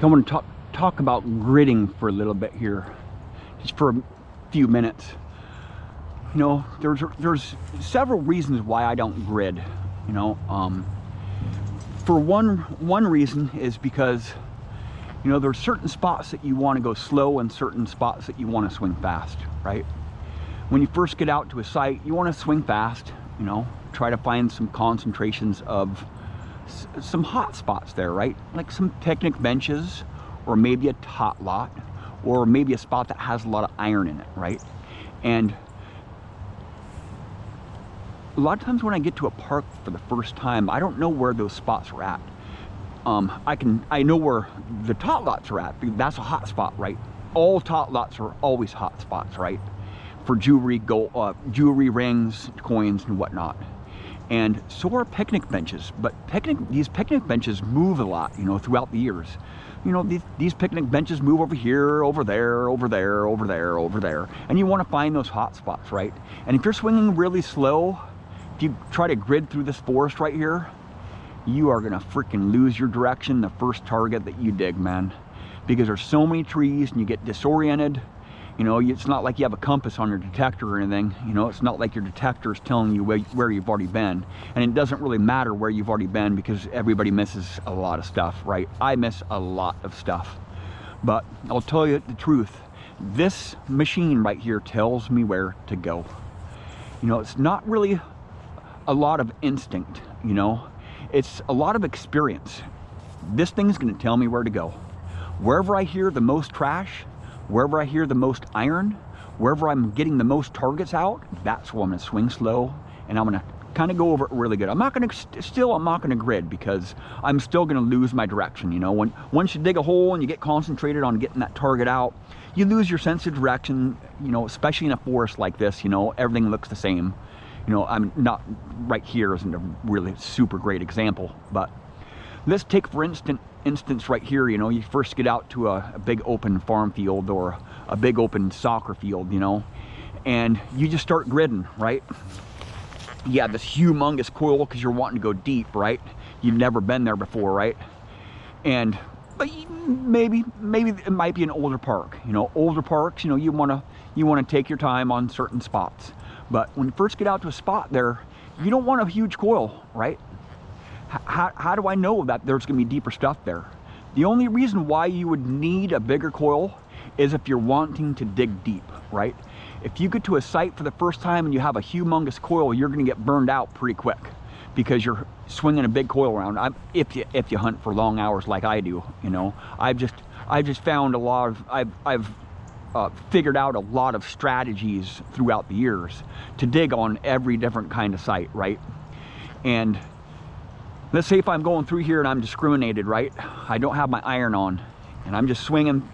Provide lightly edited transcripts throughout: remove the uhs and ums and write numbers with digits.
I want to talk about gridding for a little bit here, just for a few minutes. You know, there's several reasons why I don't grid. You know, for one reason is because, you know, there's certain spots that you want to go slow and certain spots that you want to swing fast, right? When you first get out to a site, you want to swing fast, you know, try to find some concentrations of some hot spots there, right? Like some picnic benches, or maybe a tot lot, or maybe a spot that has a lot of iron in it, right? And a lot of times when I get to a park for the first time, I don't know where those spots are at. I know where the tot lots are at, because that's a hot spot, right? All tot lots are always hot spots, right? For jewelry, gold, jewelry, rings, coins, and whatnot. And so are picnic benches, but these picnic benches move a lot, you know, throughout the years. You know, these picnic benches move over here, over there, over there, over there, over there, and you want to find those hot spots, right? And if you're swinging really slow, if you try to grid through this forest right here, you are gonna freaking lose your direction the first target that you dig, man, because there's so many trees and you get disoriented. You know, it's not like you have a compass on your detector or anything. You know, it's not like your detector is telling you where you've already been. And it doesn't really matter where you've already been, because everybody misses a lot of stuff, right? I miss a lot of stuff. But I'll tell you the truth. This machine right here tells me where to go. You know, it's not really a lot of instinct, you know. It's a lot of experience. This thing's gonna tell me where to go. Wherever I hear the most trash, wherever I hear the most iron, wherever I'm getting the most targets out, that's where I'm gonna swing slow, and I'm gonna kind of go over it really good. I'm not gonna grid, because I'm still gonna lose my direction. You know, once you dig a hole and you get concentrated on getting that target out, you lose your sense of direction. You know, especially in a forest like this, you know, everything looks the same. You know, I'm not, right here isn't a really super great example, but let's take for instance right here. You know, you first get out to a big open farm field or a big open soccer field, you know, and you just start gridding, right? You have this humongous coil because you're wanting to go deep, right? You've never been there before, right? But maybe it might be an older park. You know, older parks, you know, you want to take your time on certain spots. But when you first get out to a spot there, you don't want a huge coil, right? How do I know that there's going to be deeper stuff there? The only reason why you would need a bigger coil is if you're wanting to dig deep, right? If you get to a site for the first time and you have a humongous coil, you're going to get burned out pretty quick, because you're swinging a big coil around. If you hunt for long hours like I do, you know, I've just found a lot of I've figured out a lot of strategies throughout the years to dig on every different kind of site, right? And let's say if I'm going through here and I'm discriminated, right? I don't have my iron on, and I'm just swinging,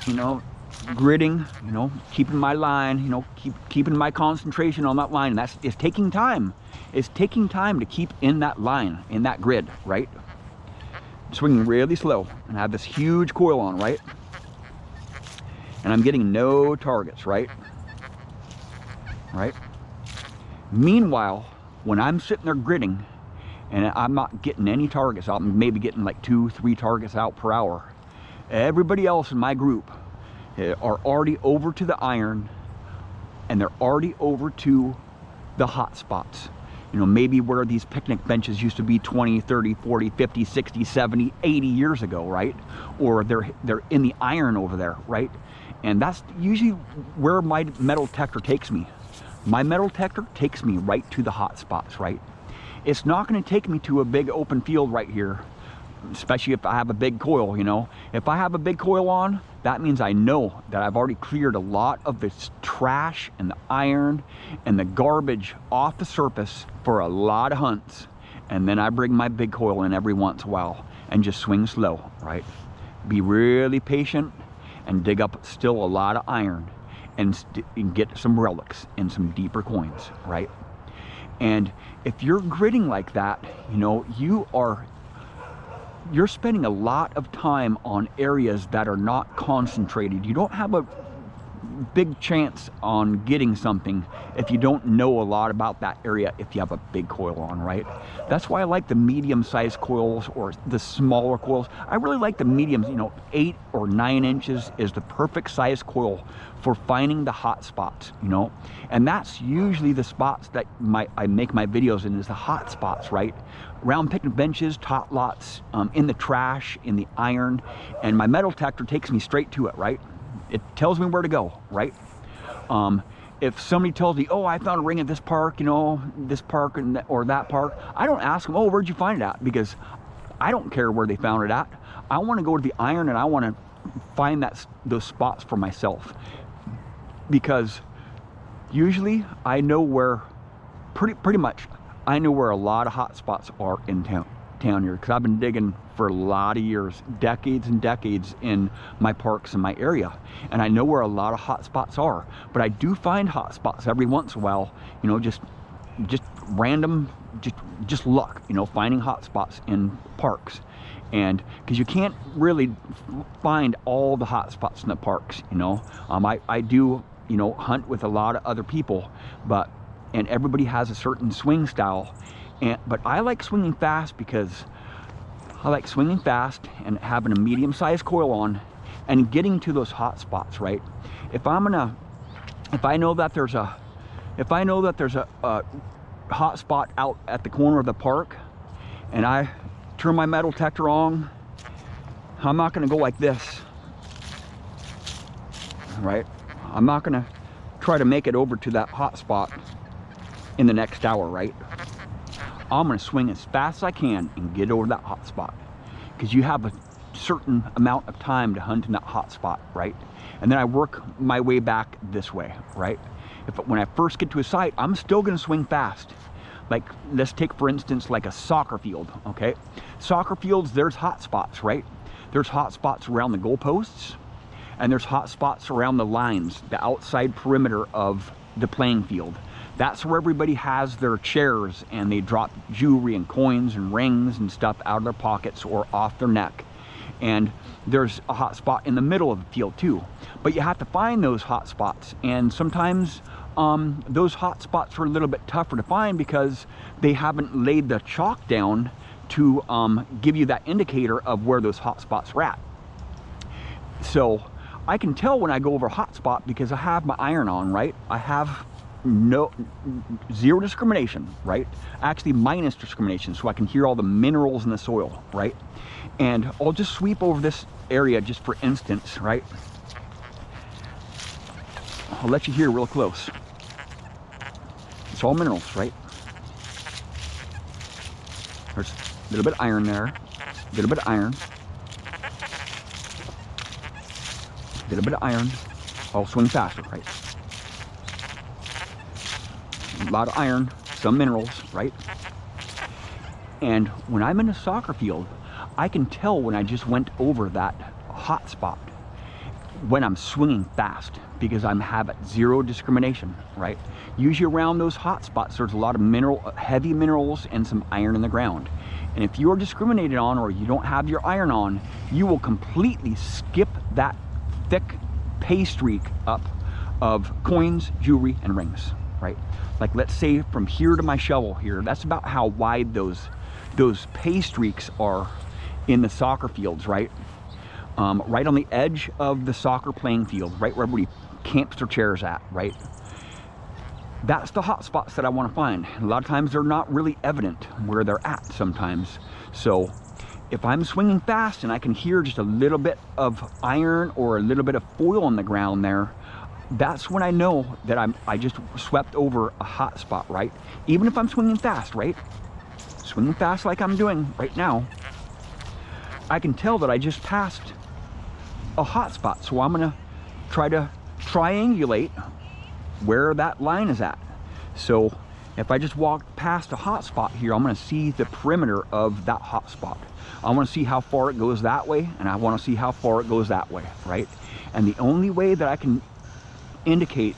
you know, gridding, you know, keeping my line, you know, keeping my concentration on that line. And it's taking time. It's taking time to keep in that line, in that grid, right? Swinging really slow, and I have this huge coil on, right? And I'm getting no targets, right? Right? Meanwhile, when I'm sitting there gridding and I'm not getting any targets out, I'm maybe getting like 2-3 targets out per hour, everybody else in my group are already over to the iron, and they're already over to the hot spots. You know, maybe where these picnic benches used to be 20, 30, 40, 50, 60, 70, 80 years ago, right? Or they're in the iron over there, right? And that's usually where my metal detector takes me. My metal detector takes me right to the hot spots, right? It's not going to take me to a big open field right here, especially if I have a big coil, you know. If I have a big coil on, that means I know that I've already cleared a lot of this trash and the iron and the garbage off the surface for a lot of hunts. And then I bring my big coil in every once in a while and just swing slow, right? Be really patient and dig up still a lot of iron and get some relics and some deeper coins, right? And if you're gridding like that, you know, you're spending a lot of time on areas that are not concentrated. You don't have a big chance on getting something if you don't know a lot about that area if you have a big coil on, right? That's why I like the medium-sized coils or the smaller coils. I really like the mediums, you know, 8 or 9 inches is the perfect size coil for finding the hot spots, you know? And that's usually the spots that I make my videos in, is the hot spots, right? Around picnic benches, tot lots, in the trash, in the iron, and my metal detector takes me straight to it, right? It tells me where to go, right? If somebody tells me, oh, I found a ring at this park, you know, this park or that park, I don't ask them, oh, where'd you find it at? Because I don't care where they found it at. I want to go to the iron and I want to find those spots for myself. Because usually I know where, pretty much, I know where a lot of hot spots are in town here, because I've been digging for a lot of years, decades and decades in my parks in my area, and I know where a lot of hot spots are. But I do find hot spots every once in a while, you know, just random, just luck, you know, finding hot spots in parks. And because you can't really find all the hot spots in the parks, you know. I do, you know, hunt with a lot of other people, and everybody has a certain swing style. But I like swinging fast, because I like swinging fast and having a medium-sized coil on and getting to those hot spots, right? If I know that there's a hot spot out at the corner of the park and I turn my metal detector on, I'm not going to go like this, right? I'm not going to try to make it over to that hot spot in the next hour, right? I'm going to swing as fast as I can and get over that hot spot, because you have a certain amount of time to hunt in that hot spot, right? And then I work my way back this way, right? When I first get to a site, I'm still going to swing fast. Like, let's take for instance like a soccer field, okay? Soccer fields, there's hot spots, right? There's hot spots around the goalposts, and there's hot spots around the lines, the outside perimeter of the playing field. That's where everybody has their chairs and they drop jewelry and coins and rings and stuff out of their pockets or off their neck. And there's a hot spot in the middle of the field too. But you have to find those hot spots, and sometimes those hot spots are a little bit tougher to find because they haven't laid the chalk down to give you that indicator of where those hot spots are at. So I can tell when I go over a hot spot because I have my iron on, right? I have zero discrimination, right? Actually minus discrimination, so I can hear all the minerals in the soil, right? And I'll just sweep over this area just for instance, right? I'll let you hear real close. It's all minerals, right? There's a little bit of iron there, a little bit of iron, a little bit of iron. I'll swing faster, right? A lot of iron, some minerals, right? And when I'm in a soccer field, I can tell when I just went over that hot spot when I'm swinging fast, because I'm having zero discrimination, right? Usually around those hot spots, there's a lot of heavy minerals and some iron in the ground. And if you're discriminated on, or you don't have your iron on, you will completely skip that thick Paystreak up of coins, jewelry, and rings, right? Like, let's say from here to my shovel here, that's about how wide those Paystreaks are in the soccer fields, right? Right on the edge of the soccer playing field, right where everybody camps their chairs at, right? That's the hot spots that I want to find. A lot of times they're not really evident where they're at sometimes. So if I'm swinging fast and I can hear just a little bit of iron or a little bit of foil on the ground there, that's when I know that I just swept over a hot spot, right? Even if I'm swinging fast, right? Swinging fast like I'm doing right now, I can tell that I just passed a hot spot. So I'm gonna try to triangulate where that line is at. So if I just walk past a hot spot here, I'm gonna see the perimeter of that hot spot. I wanna see how far it goes that way, and I wanna see how far it goes that way, right? And the only way that I can indicate,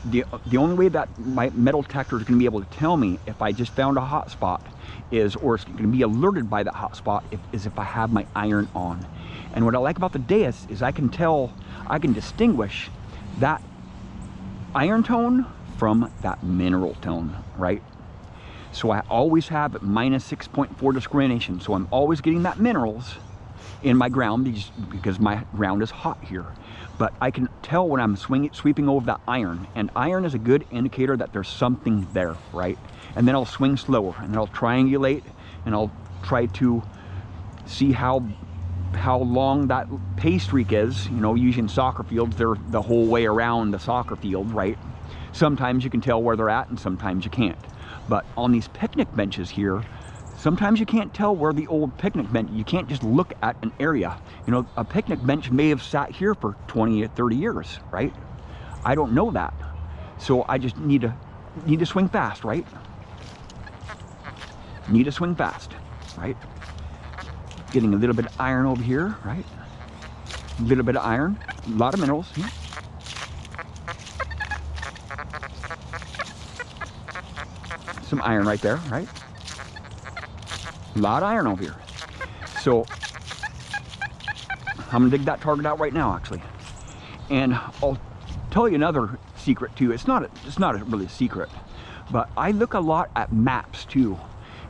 the only way that my metal detector is gonna be able to tell me if I just found a hot spot is, or it's gonna be alerted by that hot spot, is if I have my iron on. And what I like about the Deus is I can distinguish that iron tone from that mineral tone, right? So I always have minus 6.4 discrimination. So I'm always getting that minerals in my ground because my ground is hot here. But I can tell when I'm sweeping over that iron, and iron is a good indicator that there's something there, right? And then I'll swing slower, and then I'll triangulate, and I'll try to see how long that Paystreak is. You know, usually in soccer fields, they're the whole way around the soccer field, right? Sometimes you can tell where they're at, and sometimes you can't. But on these picnic benches here, sometimes you can't tell where the old picnic bench, you can't just look at an area. You know, a picnic bench may have sat here for 20 or 30 years, right? I don't know that. So I just need to swing fast, right? Need to swing fast, right? Getting a little bit of iron over here, right? A little bit of iron, a lot of minerals. Yeah. Some iron right there, right? A lot of iron over here. So I'm gonna dig that target out right now, actually. And I'll tell you another secret too. It's not really a secret, but I look a lot at maps too.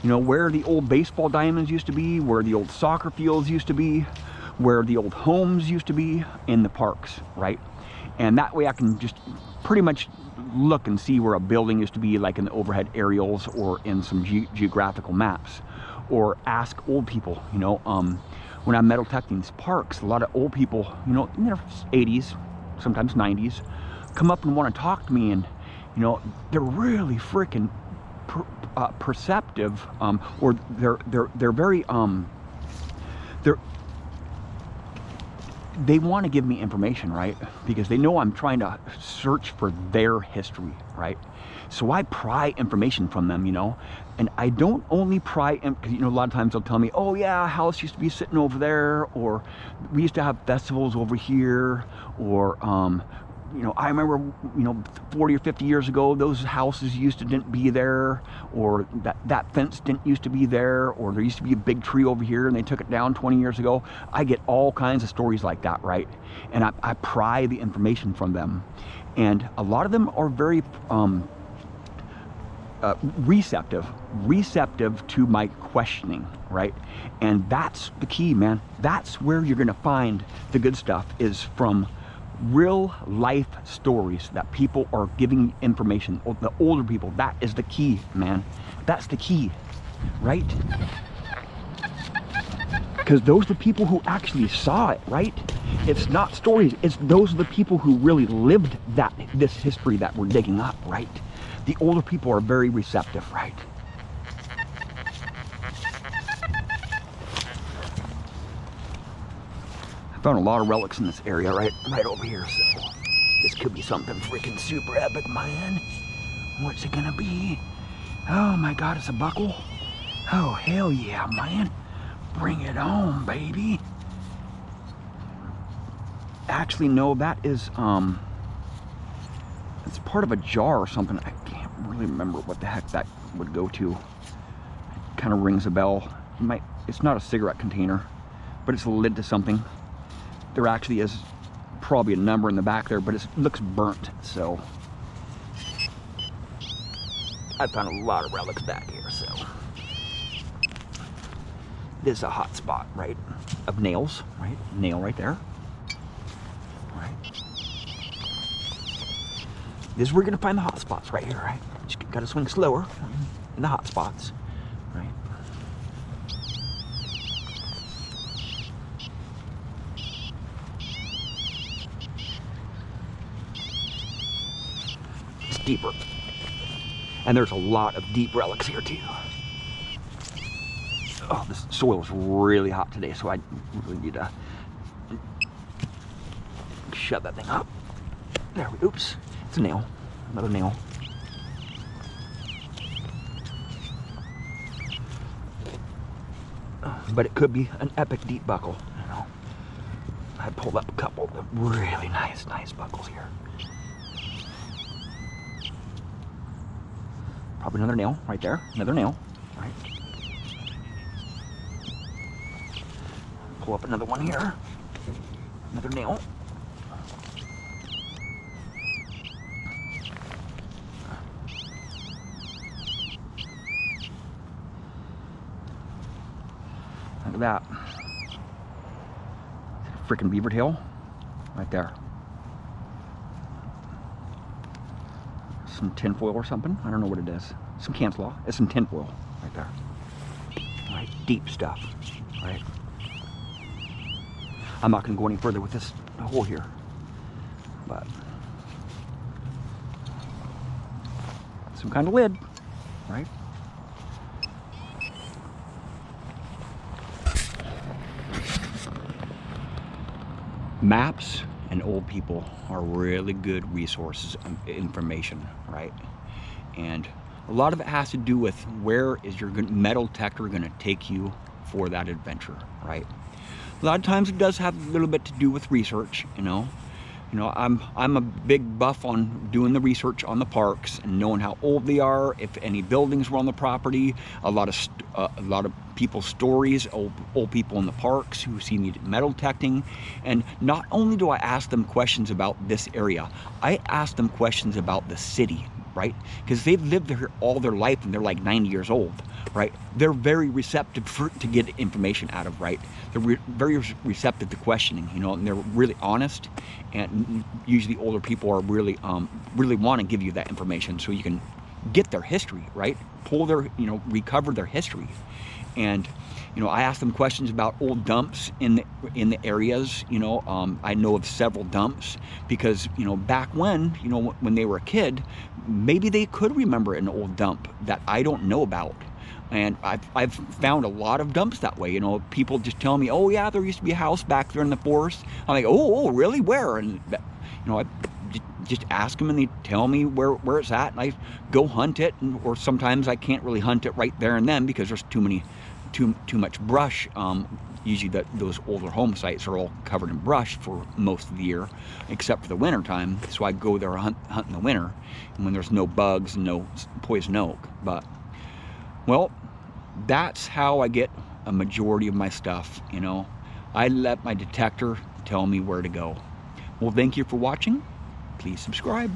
You know, where the old baseball diamonds used to be, where the old soccer fields used to be, where the old homes used to be in the parks, right? And that way I can just pretty much look and see where a building used to be, like in the overhead aerials or in some geographical maps. Or ask old people, you know, when I'm metal detecting these parks, a lot of old people, you know, in their 80s, sometimes 90s, come up and want to talk to me, and, you know, they're really freaking perceptive, or they're very they want to give me information, right? Because they know I'm trying to search for their history, right? So I pry information from them, you know, and I don't only pry, because, you know, a lot of times they'll tell me, oh yeah, a house used to be sitting over there, or we used to have festivals over here, or you know, I remember, you know, 40 or 50 years ago, those houses didn't be there, or that fence didn't used to be there, or there used to be a big tree over here and they took it down 20 years ago. I get all kinds of stories like that, right? And I pry the information from them. And a lot of them are very receptive to my questioning, right? And that's the key, man. That's where you're gonna find the good stuff, is from real life stories that people are giving information. The older people, that is the key, man. That's the key, right? Because those are the people who actually saw it, right? It's not stories, it's those are the people who really lived this history that we're digging up, right? The older people are very receptive, right? I found a lot of relics in this area right over here, so this could be something freaking super epic, man. What's it gonna be? Oh my god, it's a buckle? Oh hell yeah, man. Bring it on, baby. Actually, no, that is it's part of a jar or something. I can't really remember what the heck that would go to. It kind of rings a bell. It's not a cigarette container, but it's a lid to something. There actually is probably a number in the back there, but it looks burnt, so. I found a lot of relics back here, so. This is a hot spot, right, of nails, right? Nail right there, right? This is where you're gonna find the hot spots, right here, right? Just gotta swing slower in the hot spots, right? It's deeper. And there's a lot of deep relics here too. Oh, this soil is really hot today, so I really need to shut that thing up. There we, oops, it's a nail, another nail. But it could be an epic deep buckle, you know. I pulled up a couple of really nice buckles here. Probably another nail right there, another nail, right? Pull up another one here, another nail. at that. Freaking beaver tail right there. Some tinfoil or something. I don't know what it is. Some cancel. It's some tinfoil right there. Right, deep stuff. Right. I'm not going to go any further with this hole here, but some kind of lid, right? Maps and old people are really good resources of information, right? And a lot of it has to do with where is your metal detector going to take you for that adventure, right? A lot of times it does have a little bit to do with research, you know. I'm a big buff on doing the research on the parks and knowing how old they are, if any buildings were on the property, a lot of people's stories, old people in the parks who see me metal detecting. And not only do I ask them questions about this area, I ask them questions about the city, right? Because they've lived here all their life and they're like 90 years old, right? They're very receptive to get information out of, right? They're very receptive to questioning, you know, and they're really honest. And usually older people are really want to give you that information so you can get their history, right? Pull their, you know, recover their history. And, you know, I ask them questions about old dumps in the areas, you know. I know of several dumps because, you know, back when, you know, when they were a kid, maybe they could remember an old dump that I don't know about. And I've found a lot of dumps that way, you know. People just tell me, oh yeah, there used to be a house back there in the forest. I'm like, oh really, where? And, you know, I just ask them and they tell me where it's at, and I go hunt it. Or sometimes I can't really hunt it right there and then because there's too much brush. Usually those older home sites are all covered in brush for most of the year, except for the winter time. So I go there hunt in the winter, and when there's no bugs and no poison oak. But, well, that's how I get a majority of my stuff, you know. I let my detector tell me where to go. Well, thank you for watching. Please subscribe.